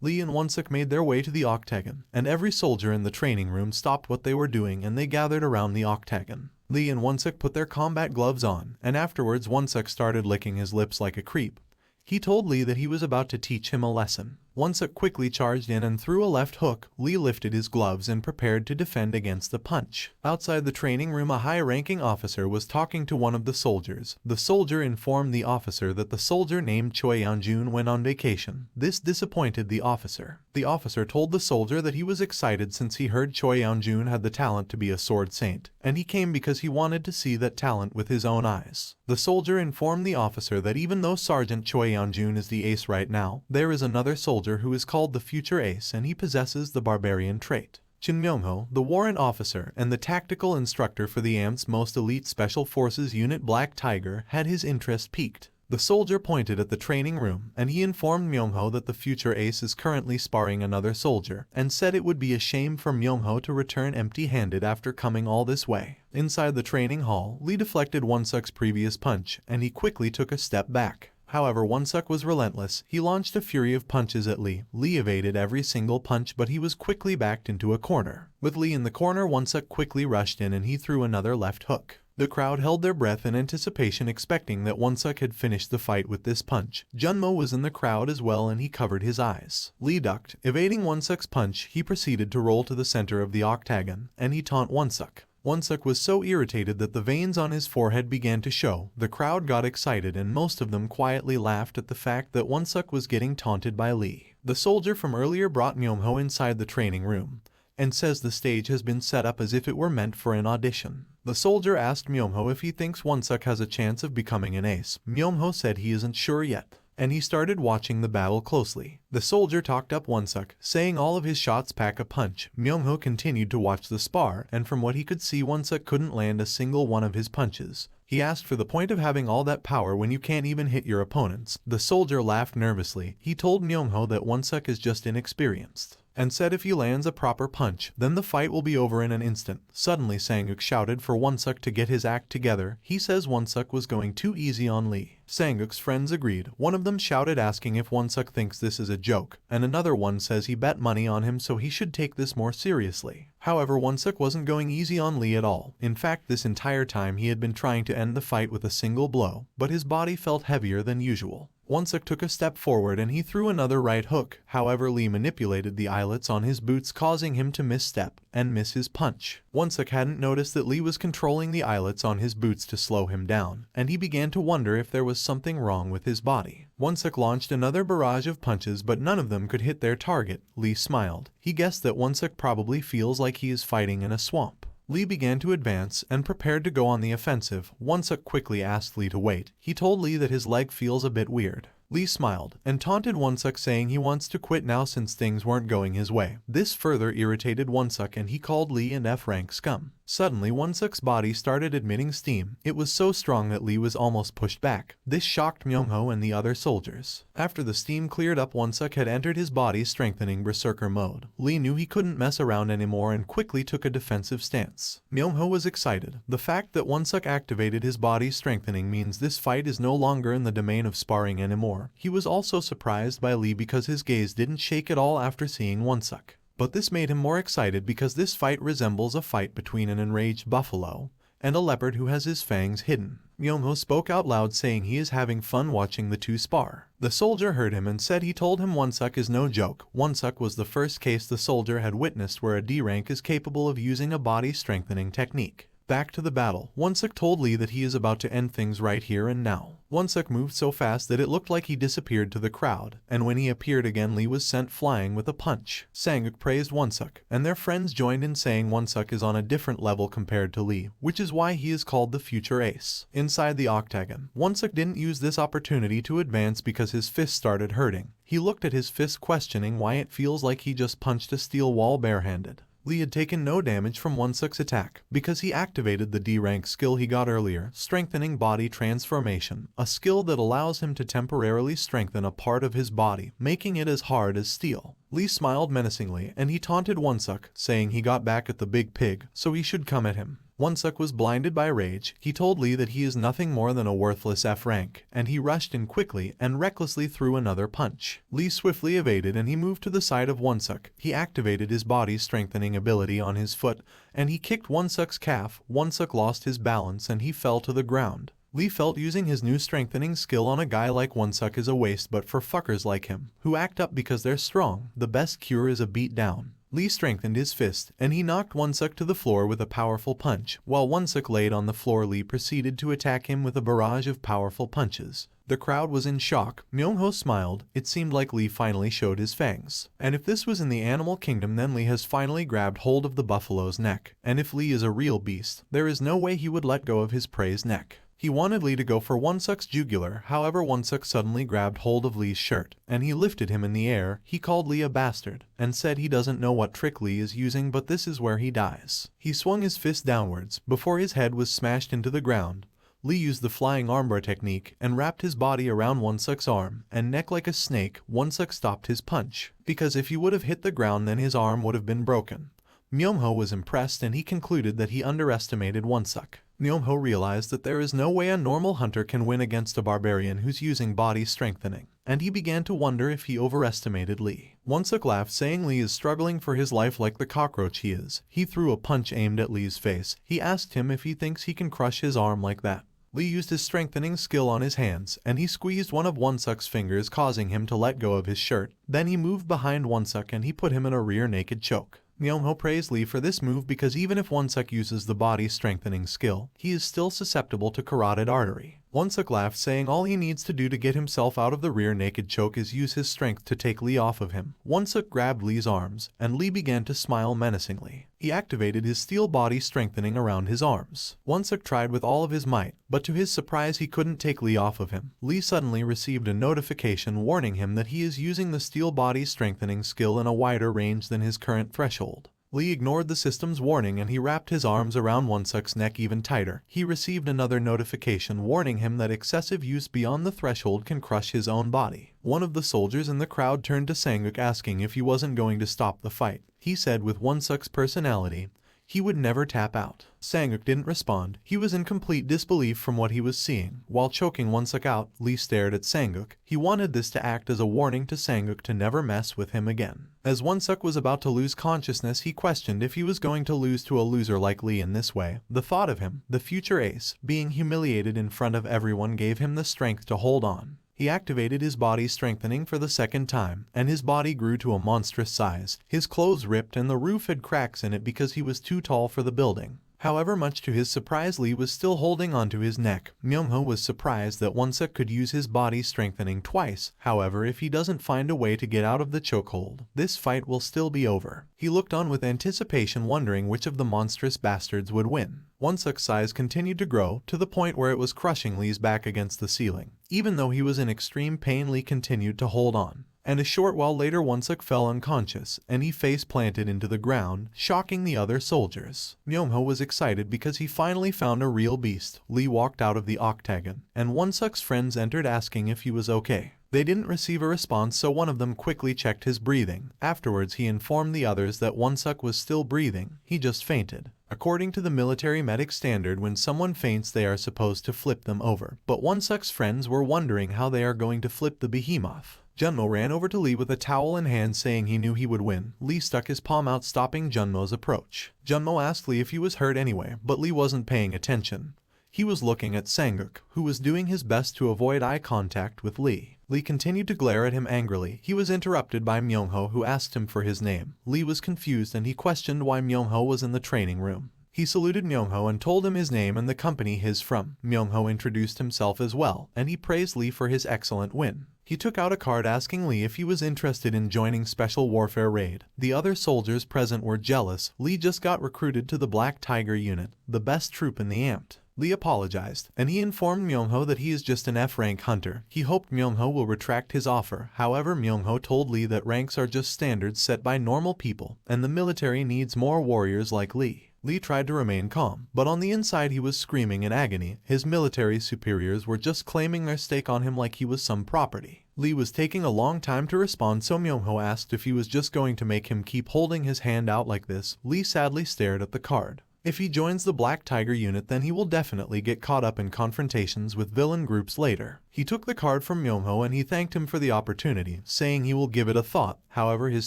Lee and Wonsuk made their way to the octagon, and every soldier in the training room stopped what they were doing and they gathered around the octagon. Lee and Wonsuk put their combat gloves on, and afterwards Wonsuk started licking his lips like a creep. He told Lee that he was about to teach him a lesson. Wonsuk quickly charged in and threw a left hook. Lee lifted his gloves and prepared to defend against the punch. Outside the training room, a high-ranking officer was talking to one of the soldiers. The soldier informed the officer that the soldier named Choi Yeonjun went on vacation. This disappointed the officer. The officer told the soldier that he was excited since he heard Choi Yeonjun had the talent to be a sword saint, and he came because he wanted to see that talent with his own eyes. The soldier informed the officer that even though Sergeant Choi Yeonjun is the ace right now, there is another soldier who is called the future ace and he possesses the barbarian trait. Shin Myung-ho, the warrant officer and the tactical instructor for the AMT's most elite special forces unit Black Tiger, had his interest piqued. The soldier pointed at the training room and he informed Myung-ho that the future ace is currently sparring another soldier and said it would be a shame for Myung-ho to return empty-handed after coming all this way. Inside the training hall, Lee deflected Wonsuk's previous punch and he quickly took a step back. However, Wonsuk was relentless. He launched a fury of punches at Lee. Lee evaded every single punch, but he was quickly backed into a corner. With Lee in the corner, Wonsuk quickly rushed in and he threw another left hook. The crowd held their breath in anticipation, expecting that Wonsuk had finished the fight with this punch. Junmo was in the crowd as well and he covered his eyes. Lee ducked. Evading Wonsuk's punch, he proceeded to roll to the center of the octagon, and he taunted Wonsuk. Wonsuk was so irritated that the veins on his forehead began to show. The crowd got excited and most of them quietly laughed at the fact that Wonsuk was getting taunted by Lee. The soldier from earlier brought Myung-ho inside the training room and says the stage has been set up as if it were meant for an audition. The soldier asked Myung-ho if he thinks Wonsuk has a chance of becoming an ace. Myung-ho said he isn't sure yet, and he started watching the battle closely. The soldier talked up Wonsuk, saying all of his shots pack a punch. Myung-ho continued to watch the spar, and from what he could see, Wonsuk couldn't land a single one of his punches. He asked for the point of having all that power when you can't even hit your opponents. The soldier laughed nervously. He told Myung-ho that Wonsuk is just inexperienced, and said if he lands a proper punch, then the fight will be over in an instant. Suddenly Sang-uk shouted for Wonsuk to get his act together. He says Wonsuk was going too easy on Lee. Sang-uk's friends agreed. One of them shouted asking if Wonsuk thinks this is a joke, and another one says he bet money on him so he should take this more seriously. However, Wonsuk wasn't going easy on Lee at all. In fact, this entire time he had been trying to end the fight with a single blow, but his body felt heavier than usual. Wonsuk took a step forward and he threw another right hook. However, Lee manipulated the eyelets on his boots, causing him to misstep and miss his punch. Wonsuk hadn't noticed that Lee was controlling the eyelets on his boots to slow him down, and he began to wonder if there was something wrong with his body. Wonsuk launched another barrage of punches, but none of them could hit their target. Lee smiled. He guessed that Wonsuk probably feels like he is fighting in a swamp. Lee began to advance and prepared to go on the offensive. Wonsuk quickly asked Lee to wait. He told Lee that his leg feels a bit weird. Lee smiled and taunted Wonsuk, saying he wants to quit now since things weren't going his way. This further irritated Wonsuk and he called Lee an F-rank scum. Suddenly, Wonsuk's body started emitting steam. It was so strong that Lee was almost pushed back. This shocked Myung-ho and the other soldiers. After the steam cleared up, Wonsuk had entered his body strengthening berserker mode. Lee knew he couldn't mess around anymore and quickly took a defensive stance. Myung-ho was excited. The fact that Wonsuk activated his body strengthening means this fight is no longer in the domain of sparring anymore. He was also surprised by Lee because his gaze didn't shake at all after seeing Wonsuk. But this made him more excited because this fight resembles a fight between an enraged buffalo and a leopard who has his fangs hidden. Myung-ho spoke out loud, saying he is having fun watching the two spar. The soldier heard him and said he told him Wonsuk is no joke. Wonsuk was the first case the soldier had witnessed where a D rank is capable of using a body strengthening technique. Back to the battle. Wonsuk told Lee that he is about to end things right here and now. Wonsuk moved so fast that it looked like he disappeared to the crowd, and when he appeared again, Lee was sent flying with a punch. Sang-uk praised Wonsuk, and their friends joined in saying Wonsuk is on a different level compared to Lee, which is why he is called the future ace. Inside the octagon, Wonsuk didn't use this opportunity to advance because his fist started hurting. He looked at his fist, questioning why it feels like he just punched a steel wall barehanded. Lee had taken no damage from Wonsuk's attack because he activated the D-rank skill he got earlier, strengthening body transformation, a skill that allows him to temporarily strengthen a part of his body, making it as hard as steel. Lee smiled menacingly and he taunted Wonsuk, saying he got back at the big pig, so he should come at him. Won-suk was blinded by rage. He told Lee that he is nothing more than a worthless F rank, and he rushed in quickly and recklessly threw another punch. Lee swiftly evaded and he moved to the side of Won-suk. He activated his body strengthening ability on his foot, and he kicked Won-suk's calf. Won-suk lost his balance and he fell to the ground. Lee felt using his new strengthening skill on a guy like Won-suk is a waste, but for fuckers like him, who act up because they're strong, the best cure is a beat down. Lee strengthened his fist, and he knocked Won-suk to the floor with a powerful punch. While Won-suk laid on the floor, Lee proceeded to attack him with a barrage of powerful punches. The crowd was in shock. Myung-ho smiled. It seemed like Lee finally showed his fangs. And if this was in the animal kingdom, then Lee has finally grabbed hold of the buffalo's neck. And if Lee is a real beast, there is no way he would let go of his prey's neck. He wanted Lee to go for Won-suk's jugular, however Won-suk suddenly grabbed hold of Lee's shirt, and he lifted him in the air. He called Lee a bastard, and said he doesn't know what trick Lee is using, but this is where he dies. He swung his fist downwards. Before his head was smashed into the ground, Lee used the flying armbar technique and wrapped his body around Won-suk's arm and neck like a snake. Won-suk stopped his punch, because if he would have hit the ground then his arm would have been broken. Myung-ho was impressed and he concluded that he underestimated Won-suk. Myung-ho realized that there is no way a normal hunter can win against a barbarian who's using body strengthening, and he began to wonder if he overestimated Lee. Won-suk laughed, saying Lee is struggling for his life like the cockroach he is. He threw a punch aimed at Lee's face. He asked him if he thinks he can crush his arm like that. Lee used his strengthening skill on his hands, and he squeezed one of Won-suk's fingers, causing him to let go of his shirt. Then he moved behind Won-suk and he put him in a rear naked choke. Myung-ho praised Lee for this move because even if Won-suk uses the body strengthening skill, he is still susceptible to carotid artery. Won-suk laughed, saying all he needs to do to get himself out of the rear naked choke is use his strength to take Lee off of him. Won-suk grabbed Lee's arms, and Lee began to smile menacingly. He activated his steel body strengthening around his arms. Won-suk tried with all of his might, but to his surprise he couldn't take Lee off of him. Lee suddenly received a notification warning him that he is using the steel body strengthening skill in a wider range than his current threshold. Lee ignored the system's warning and he wrapped his arms around Won-suk's neck even tighter. He received another notification warning him that excessive use beyond the threshold can crush his own body. One of the soldiers in the crowd turned to Sang-uk asking if he wasn't going to stop the fight. He said with Won-suk's personality, he would never tap out. Sang-uk didn't respond. He was in complete disbelief from what he was seeing. While choking Won-suk out, Lee stared at Sang-uk. He wanted this to act as a warning to Sang-uk to never mess with him again. As Won-suk was about to lose consciousness, he questioned if he was going to lose to a loser like Lee in this way. The thought of him, the future ace, being humiliated in front of everyone gave him the strength to hold on. He activated his body strengthening for the second time, and his body grew to a monstrous size. His clothes ripped and the roof had cracks in it because he was too tall for the building. However, much to his surprise, Lee was still holding onto his neck. Myung-ho was surprised that Won-suk could use his body strengthening twice. However, if he doesn't find a way to get out of the chokehold, this fight will still be over. He looked on with anticipation, wondering which of the monstrous bastards would win. Won-suk's size continued to grow, to the point where it was crushing Lee's back against the ceiling. Even though he was in extreme pain, Lee continued to hold on. And a short while later Won-suk fell unconscious, and he face planted into the ground, shocking the other soldiers. Myung-ho was excited because he finally found a real beast. Lee walked out of the octagon, and Won-suk's friends entered asking if he was okay. They didn't receive a response, so one of them quickly checked his breathing. Afterwards he informed the others that Won-suk was still breathing, he just fainted. According to the military medic standard, when someone faints they are supposed to flip them over, but Won-suk's friends were wondering how they are going to flip the behemoth. Junmo ran over to Lee with a towel in hand, saying he knew he would win. Lee stuck his palm out, stopping Junmo's approach. Junmo asked Lee if he was hurt anyway, but Lee wasn't paying attention. He was looking at Sang-uk, who was doing his best to avoid eye contact with Lee. Lee continued to glare at him angrily. He was interrupted by Myung-ho, who asked him for his name. Lee was confused and he questioned why Myung-ho was in the training room. He saluted Myung-ho and told him his name and the company he's from. Myung-ho introduced himself as well, and he praised Lee for his excellent win. He took out a card asking Lee if he was interested in joining Special Warfare Raid. The other soldiers present were jealous. Lee just got recruited to the Black Tiger unit, the best troop in the AMT. Lee apologized, and he informed Myung-ho that he is just an F-rank hunter. He hoped Myung-ho will retract his offer. However, Myung-ho told Lee that ranks are just standards set by normal people, and the military needs more warriors like Lee. Lee tried to remain calm, but on the inside he was screaming in agony. His military superiors were just claiming their stake on him like he was some property. Lee was taking a long time to respond, so Myung-ho asked if he was just going to make him keep holding his hand out like this. Lee sadly stared at the card. If he joins the Black Tiger unit, then he will definitely get caught up in confrontations with villain groups later. He took the card from Myungho and he thanked him for the opportunity, saying he will give it a thought. However, his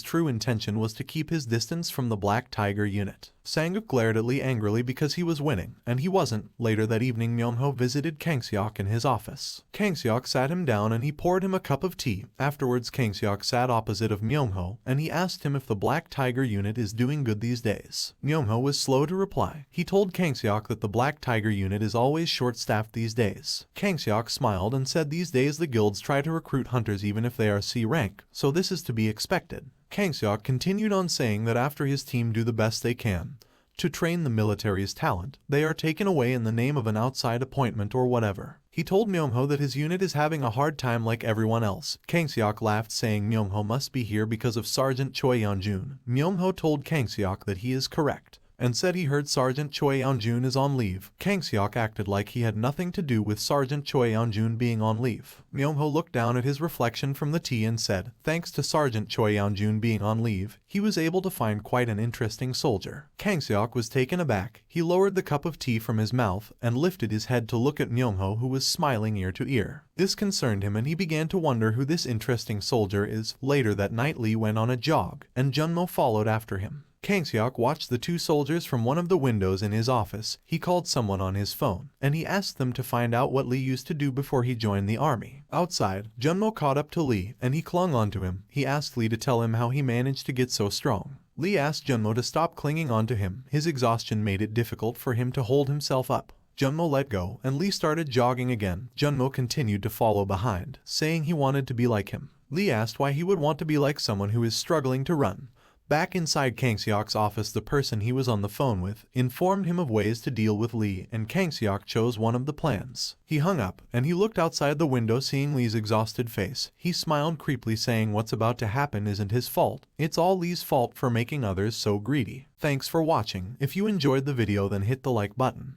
true intention was to keep his distance from the Black Tiger unit. Sanguk glared at Lee angrily because he was winning, and he wasn't. Later that evening, Myungho visited Kangseok in his office. Kangseok sat him down and he poured him a cup of tea. Afterwards, Kangseok sat opposite of Myungho and he asked him if the Black Tiger unit is doing good these days. Myungho was slow to reply. He told Kangseok that the Black Tiger unit is always short-staffed these days. Kangseok smiled and said these days the guilds try to recruit hunters even if they are C rank, so this is to be expected. Kangseok continued on saying that after his team do the best they can to train the military's talent, they are taken away in the name of an outside appointment or whatever. He told Myungho that his unit is having a hard time like everyone else. Kangseok laughed, saying Myungho must be here because of Sergeant Choi Yeonjun. Myungho told Kangseok that he is correct and said he heard Sergeant Choi Yeonjun is on leave. Kangseok acted like he had nothing to do with Sergeant Choi Yeonjun being on leave. Myungho looked down at his reflection from the tea and said, thanks to Sergeant Choi Yeonjun being on leave, he was able to find quite an interesting soldier. Kangseok was taken aback. He lowered the cup of tea from his mouth and lifted his head to look at Myungho, who was smiling ear to ear. This concerned him and he began to wonder who this interesting soldier is. Later that night, Lee went on a jog and Junmo followed after him. Kangseok watched the two soldiers from one of the windows in his office. He called someone on his phone, and he asked them to find out what Lee used to do before he joined the army. Outside, Junmo caught up to Lee, and he clung onto him. He asked Lee to tell him how he managed to get so strong. Lee asked Junmo to stop clinging onto him. His exhaustion made it difficult for him to hold himself up. Junmo let go, and Lee started jogging again. Junmo continued to follow behind, saying he wanted to be like him. Lee asked why he would want to be like someone who is struggling to run. Back inside Kangseok's office, the person he was on the phone with informed him of ways to deal with Lee, and Kangseok chose one of the plans. He hung up, and he looked outside the window, seeing Lee's exhausted face. He smiled creepily, saying what's about to happen isn't his fault. It's all Lee's fault for making others so greedy. Thanks for watching. If you enjoyed the video, then hit the like button.